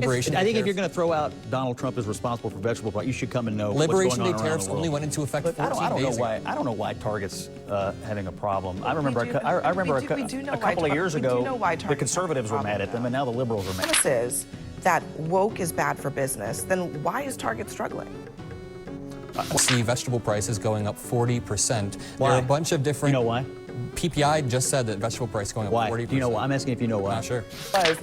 Liberation I Day think if you're tariffs. going to throw out Donald Trump is responsible for vegetable price, you should come and know Liberation what's Day going on around tariffs the world. only went into effect But 14 I don't days know ago. why. I don't know why Target's having a problem. I We remember. do- I remember we do know a why couple of years we do ago, know why the Target's conservatives were having a mad at them, and now the liberals are mad. Premise is that woke is bad for business, then why is Target struggling? See vegetable prices going up 40%. Why? There are a bunch of different. You know why? PPI just said that vegetable price going up Why? 40%. Do you know why? I'm asking if you know why. Not sure. Was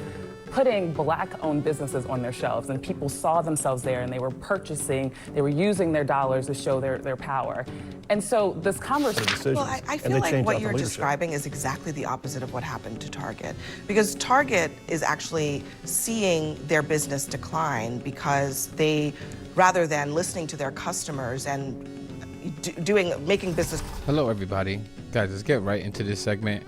putting black-owned businesses on their shelves, and people saw themselves there, and they were purchasing, they were using their dollars to show their power. And so this conversation... Well, I feel like what you're describing is exactly the opposite of what happened to Target. Because Target is actually seeing their business decline because they, rather than listening to their customers and making business... Hello, everybody. Guys, let's get right into this segment.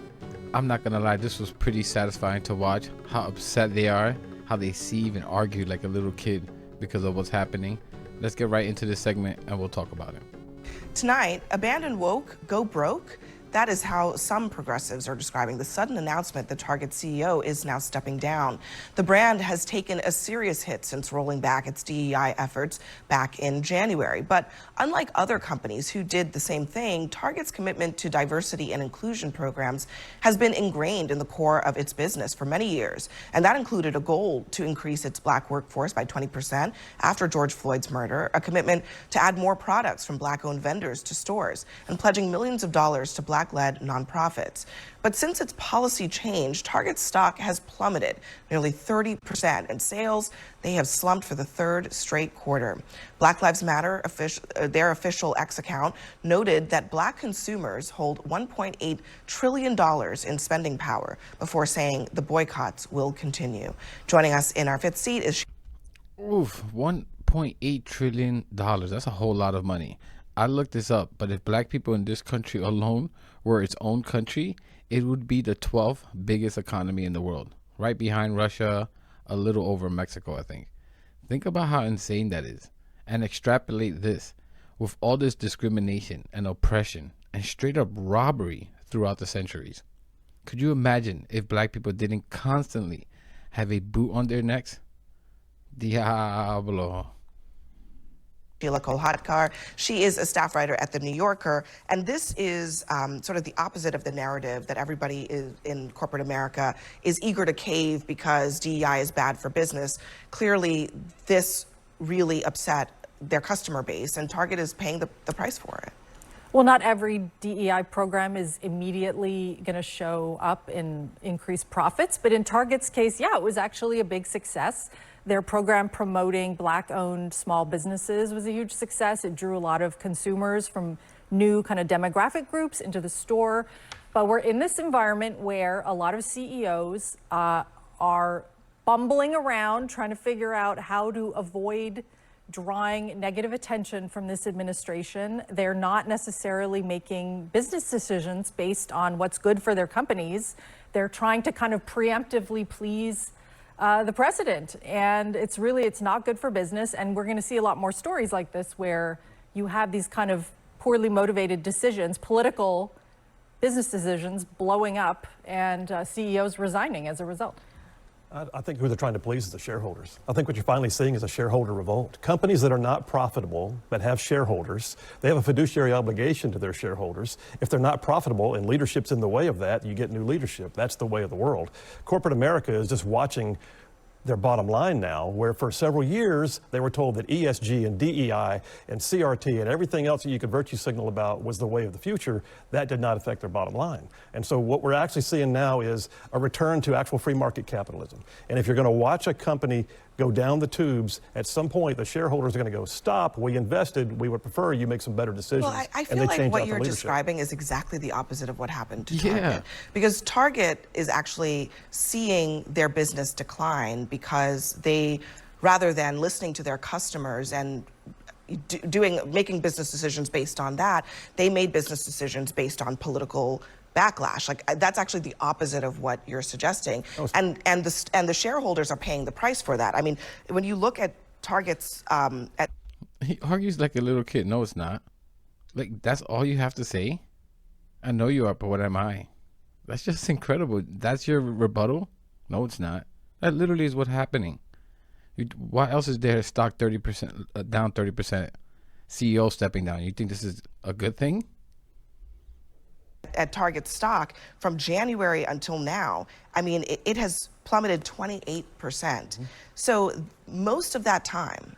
I'm not gonna lie, this was pretty satisfying to watch how upset they are, how they seethe and argue like a little kid because of what's happening. Let's get right into this segment and we'll talk about it. Tonight, abandon woke, go broke. That is how some progressives are describing the sudden announcement that Target CEO is now stepping down. The brand has taken a serious hit since rolling back its DEI efforts back in January. But unlike other companies who did the same thing, Target's commitment to diversity and inclusion programs has been ingrained in the core of its business for many years. And that included a goal to increase its black workforce by 20% after George Floyd's murder, a commitment to add more products from black-owned vendors to stores, and pledging millions of dollars to Black-led nonprofits. But since its policy change, Target's stock has plummeted nearly 30%, and sales, they have slumped for the third straight quarter. Black Lives Matter, their official X account, noted that black consumers hold $1.8 trillion in spending power before saying the boycotts will continue. Joining us in our fifth seat is... Oof, $1.8 trillion. That's a whole lot of money. I looked this up, but if black people in this country alone were its own country, it would be the 12th biggest economy in the world, right behind Russia, a little over Mexico, I think. Think about how insane that is, and extrapolate this with all this discrimination and oppression and straight up robbery throughout the centuries. Could you imagine if black people didn't constantly have a boot on their necks? Diablo. Sheila Kolhatkar. She is a staff writer at The New Yorker, and this is sort of the opposite of the narrative that everybody in corporate America is eager to cave because DEI is bad for business. Clearly, this really upset their customer base, and Target is paying the price for it. Well, not every DEI program is immediately going to show up in increased profits, but in Target's case, yeah, it was actually a big success. Their program promoting black-owned small businesses was a huge success. It drew a lot of consumers from new kind of demographic groups into the store. But we're in this environment where a lot of CEOs are bumbling around trying to figure out how to avoid drawing negative attention from this administration. They're not necessarily making business decisions based on what's good for their companies. They're trying to kind of preemptively please the president, and it's not good for business. And we're going to see a lot more stories like this where you have these kind of poorly motivated decisions, political business decisions blowing up, and CEOs resigning as a result. I think who they're trying to please is the shareholders. I think what you're finally seeing is a shareholder revolt. Companies that are not profitable but have shareholders, they have a fiduciary obligation to their shareholders. If they're not profitable and leadership's in the way of that, you get new leadership. That's the way of the world. Corporate America is just watching their bottom line now, where for several years they were told that ESG and DEI and CRT and everything else that you could virtue signal about was the way of the future. That did not affect their bottom line. And so what we're actually seeing now is a return to actual free market capitalism. And if you're going to watch a company go down the tubes, at some point the shareholders are going to go, stop, we invested, we would prefer you make some better decisions. Well, I feel like what you're describing is exactly the opposite of what happened to Target. Because Target is actually seeing their business decline because they, rather than listening to their customers and making business decisions based on that, they made business decisions based on political backlash. Like, that's actually the opposite of what you're suggesting. And the shareholders are paying the price for that. I mean, when you look at Target's He argues like a little kid. No, it's not. Like, that's all you have to say? I know you are, but what am I? That's just incredible. That's your rebuttal? No, it's not. That literally is what's happening. Why else is their stock 30% down 30%? CEO stepping down. You think this is a good thing? At Target stock from January until now, I mean, it has plummeted 28%. So most of that time,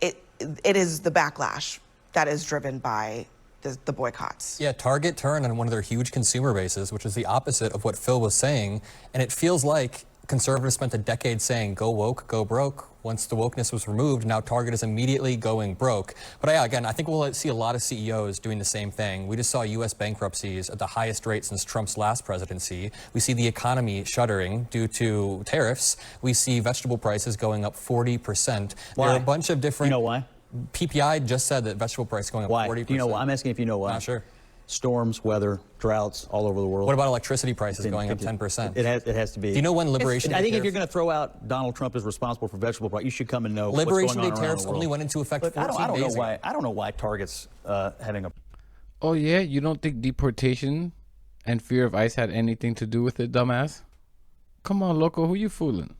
it is the backlash that is driven by the boycotts. Yeah, Target turned on one of their huge consumer bases, which is the opposite of what Phil was saying. And it feels like conservatives spent a decade saying, go woke, go broke. Once the wokeness was removed, now Target is immediately going broke. But yeah, again, I think we'll see a lot of CEOs doing the same thing. We just saw U.S. bankruptcies at the highest rate since Trump's last presidency. We see the economy shuddering due to tariffs. We see vegetable prices going up 40%. Why? There are a bunch of different... You know why? PPI just said that vegetable price going up 40%. Do you know why? I'm asking if you know why. Not sure. Storms, weather, droughts all over the world. What about electricity prices going up 10%? It has to be. Do you know when Liberation Day I think if tariffs- you're going to throw out Donald Trump is responsible for vegetable price, you should come and know Liberation what's Day going on around tariffs the world. only went into effect Look, 14 I don't days know ago. why. I don't know why Target's having a Oh yeah, you don't think deportation and fear of ICE had anything to do with it, dumbass? Come on, loco, who you fooling?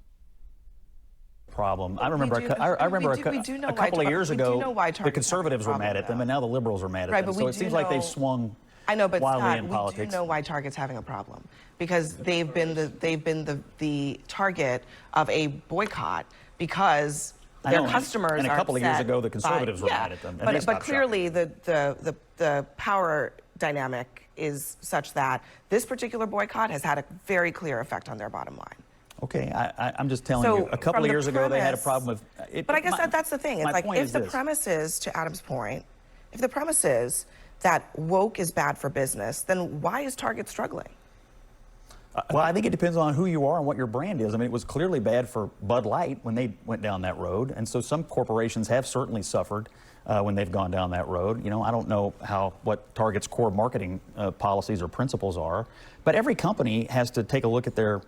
problem. I remember a couple of years ago, the conservatives were mad at them, and now the liberals are mad at them. So it seems like they've swung I know, but wildly Scott, in we politics. do know why Target's having a problem because they've been the target of a boycott because their customers and a are couple of years upset ago, the conservatives were yeah, mad at them. And they But stopped clearly, the power dynamic is such that this particular boycott has had a very clear effect on their bottom line. Okay, I'm just telling So you, a couple from of the years ago, they had a premise- problem with it. But I guess that's the thing. It's my like point if is the this. premise is, to Adam's point, if the premise is that woke is bad for business, then why is Target struggling? Well, I think it depends on who you are and what your brand is. I mean, it was clearly bad for Bud Light when they went down that road, and so some corporations have certainly suffered when they've gone down that road. You know, I don't know what Target's core marketing policies or principles are, but every company has to take a look at their,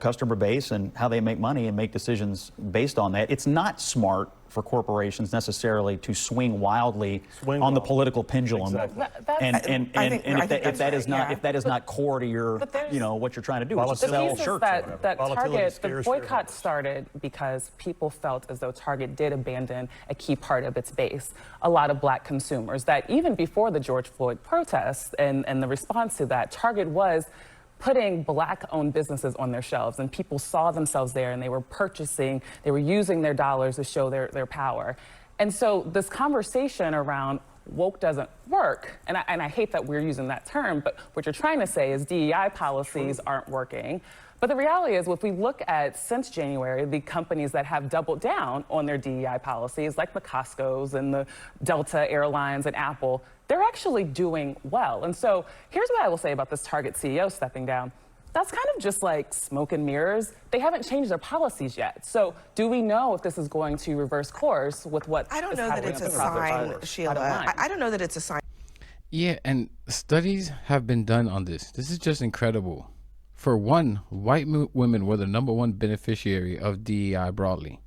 customer base and how they make money and make decisions based on that. It's not smart for corporations necessarily to swing wildly on the political pendulum. Exactly. If that is not core to your, what you're trying to do, which is The sell piece is shirts or that, whatever. that Volatility Target, the scares boycott shareholders. started because people felt as though Target did abandon a key part of its base, a lot of black consumers, that even before the George Floyd protests and the response to that, Target was putting black-owned businesses on their shelves, and people saw themselves there, and they were purchasing, they were using their dollars to show their power. And so this conversation around woke doesn't work, and I hate that we're using that term, but what you're trying to say is DEI policies aren't working. But the reality is, if we look at, since January, the companies that have doubled down on their DEI policies, like the Costco's and the Delta Airlines and Apple, they're actually doing well. And so here's what I will say about this Target CEO stepping down. That's kind of just like smoke and mirrors. They haven't changed their policies yet. So do we know if this is going to reverse course with what I don't is know that happening it's at a the profit sign, first? Sheila. I don't know that it's a sign. Yeah, and studies have been done on this. This is just incredible. For one, white women were the #1 beneficiary of DEI broadly.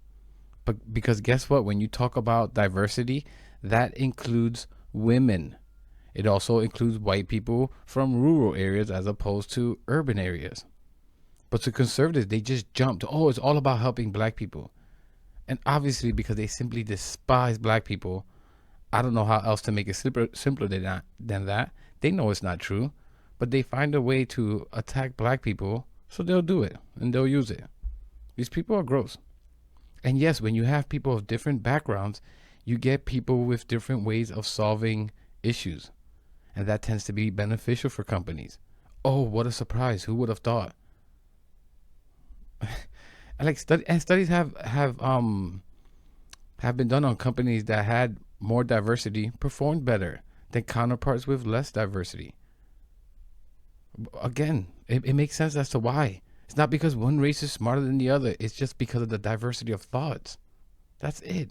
But because guess what? When you talk about diversity, that includes women. It also includes white people from rural areas as opposed to urban areas. But to conservatives, they just jumped. Oh, it's all about helping black people. And obviously, because they simply despise black people, I don't know how else to make it simpler than that. They know it's not true, but they find a way to attack black people, so they'll do it and they'll use it. These people are gross. And yes, when you have people of different backgrounds, you get people with different ways of solving issues. And that tends to be beneficial for companies. Oh, what a surprise. Who would have thought? And studies have been done on companies that had more diversity performed better than counterparts with less diversity. Again, it makes sense as to why. It's not because one race is smarter than the other. It's just because of the diversity of thoughts. That's it.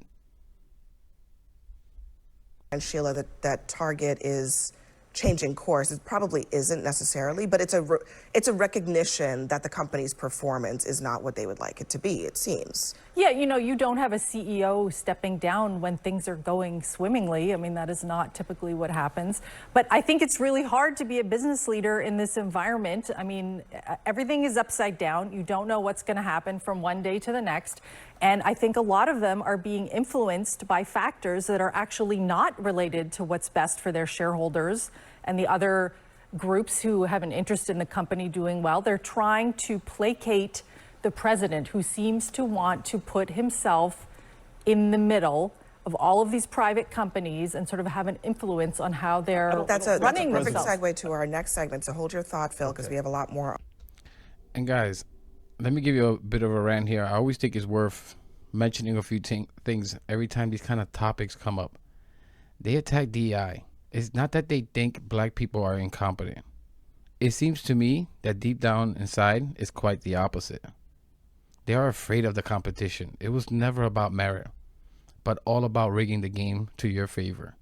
And Sheila, that Target is changing course. It probably isn't necessarily, but it's a recognition that the company's performance is not what they would like it to be, it seems. Yeah, you know, you don't have a CEO stepping down when things are going swimmingly. I mean, that is not typically what happens. But I think it's really hard to be a business leader in this environment. I mean, everything is upside down. You don't know what's going to happen from one day to the next. And I think a lot of them are being influenced by factors that are actually not related to what's best for their shareholders and the other groups who have an interest in the company doing well. They're trying to placate the president, who seems to want to put himself in the middle of all of these private companies and sort of have an influence on how they're That's a running perfect themselves. segue to our next segment. So hold your thought, Phil, because we have a lot more. And guys, let me give you a bit of a rant here. I always think it's worth mentioning a few things every time these kind of topics come up. They attack DEI. It's not that they think black people are incompetent. It seems to me that deep down inside it's quite the opposite. They are afraid of the competition. It was never about merit, but all about rigging the game to your favor.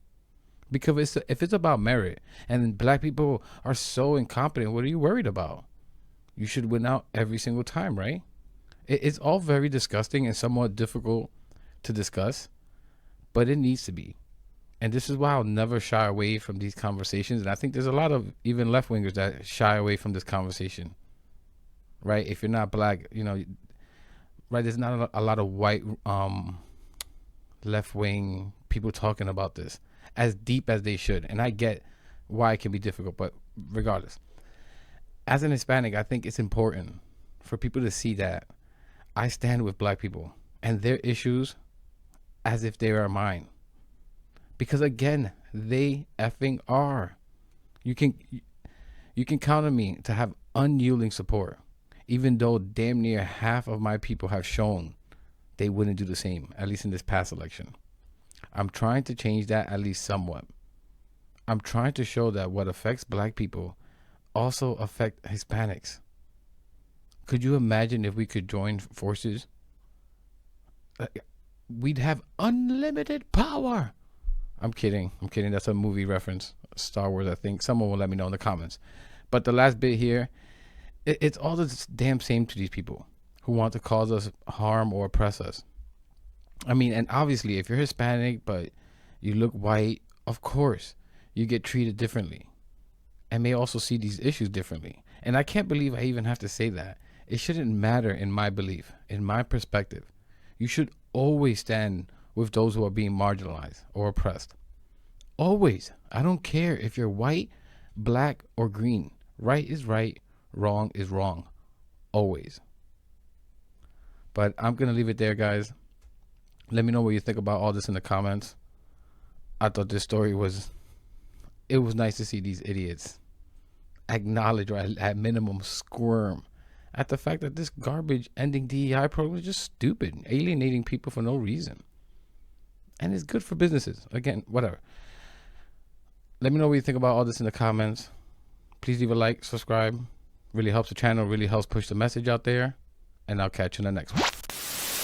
Because if it's about merit and black people are so incompetent, what are you worried about? You should win out every single time, right? It's all very disgusting and somewhat difficult to discuss, but it needs to be. And this is why I'll never shy away from these conversations. And I think there's a lot of even left-wingers that shy away from this conversation, right? If you're not black, you know, right, there's not a lot of white left-wing people talking about this as deep as they should. And I get why it can be difficult, but regardless. As an Hispanic, I think it's important for people to see that I stand with black people and their issues as if they are mine. Because again, they effing are. You can count on me to have unyielding support, even though damn near half of my people have shown they wouldn't do the same, at least in this past election. I'm trying to change that at least somewhat. I'm trying to show that what affects black people also affect Hispanics. Could you imagine if we could join forces? We'd have unlimited power. I'm kidding. That's a movie reference. Star Wars, I think. Someone will let me know in the comments. But the last bit here, it's all the damn same to these people who want to cause us harm or oppress us. I mean, and obviously, if you're Hispanic, but you look white, of course, you get treated differently and may also see these issues differently. And I can't believe I even have to say that. It shouldn't matter in my belief, in my perspective. You should always stand with those who are being marginalized or oppressed. Always. I don't care if you're white, black, or green. Right is right, wrong is wrong. Always. But I'm going to leave it there, guys. Let me know what you think about all this in the comments. I thought this story was nice to see these idiots acknowledge, or at minimum squirm at the fact that this garbage ending DEI program is just stupid, alienating people for no reason. And it's good for businesses. Again, whatever. Let me know what you think about all this in the comments. Please leave a like, subscribe. Really helps the channel, really helps push the message out there. And I'll catch you in the next one.